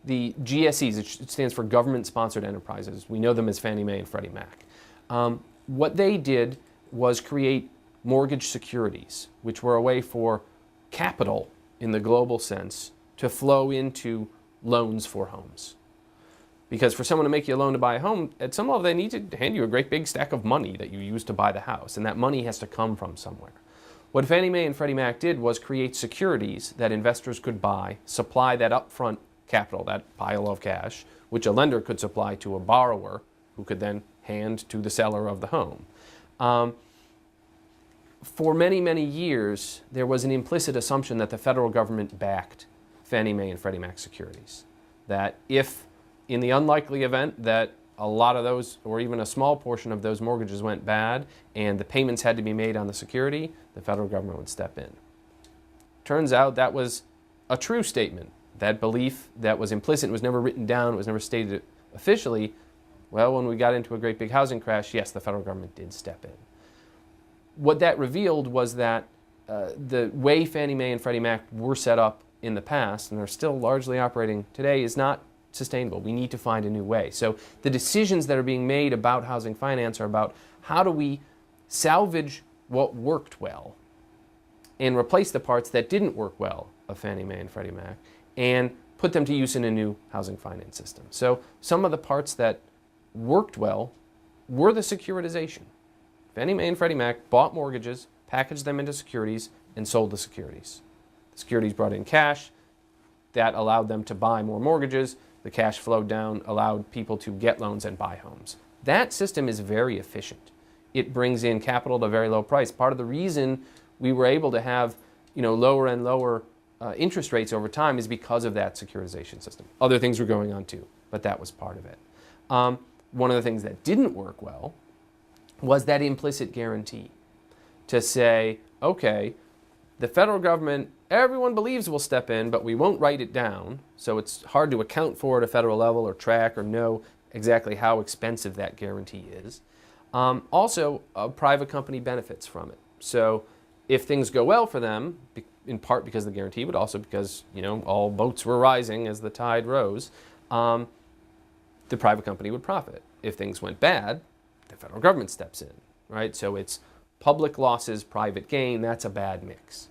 the GSEs, it stands for government-sponsored enterprises. We know them as Fannie Mae and Freddie Mac. What they did was create mortgage securities, which were a way for capital in the global sense to flow into loans for homes. Because for someone to make you a loan to buy a home, at some level they need to hand you a great big stack of money that you use to buy the house, and that money has to come from somewhere. What Fannie Mae and Freddie Mac did was create securities that investors could buy, supply that upfront capital, that pile of cash, which a lender could supply to a borrower who could then hand to the seller of the home. For many, many years, there was an implicit assumption that the federal government backed Fannie Mae and Freddie Mac securities. That if, in the unlikely event that a lot of those, or even a small portion of those mortgages went bad and the payments had to be made on the security, the federal government would step in. Turns out that was a true statement. That belief that was implicit was never written down, it was never stated officially. Well, when we got into a great big housing crash, yes, the federal government did step in. What that revealed was that the way Fannie Mae and Freddie Mac were set up in the past, and are still largely operating today, is not sustainable. We need to find a new way. So the decisions that are being made about housing finance are about how do we salvage what worked well and replace the parts that didn't work well of Fannie Mae and Freddie Mac and put them to use in a new housing finance system. So some of the parts that worked well were the securitization. Fannie Mae and Freddie Mac bought mortgages, packaged them into securities, and sold the securities. The securities brought in cash. That allowed them to buy more mortgages. The cash flowed down, allowed people to get loans and buy homes. That system is very efficient. It brings in capital at a very low price. Part of the reason we were able to have, lower and lower interest rates over time is because of that securitization system. Other things were going on too, but that was part of it. One of the things that didn't work well was that implicit guarantee to say, okay, the federal government, everyone believes will step in, but we won't write it down, so it's hard to account for at a federal level or track or know exactly how expensive that guarantee is. Also, a private company benefits from it. So if things go well for them, in part because of the guarantee, but also because, all boats were rising as the tide rose, the private company would profit. If things went bad, the federal government steps in, right? So it's public losses, private gain. That's a bad mix.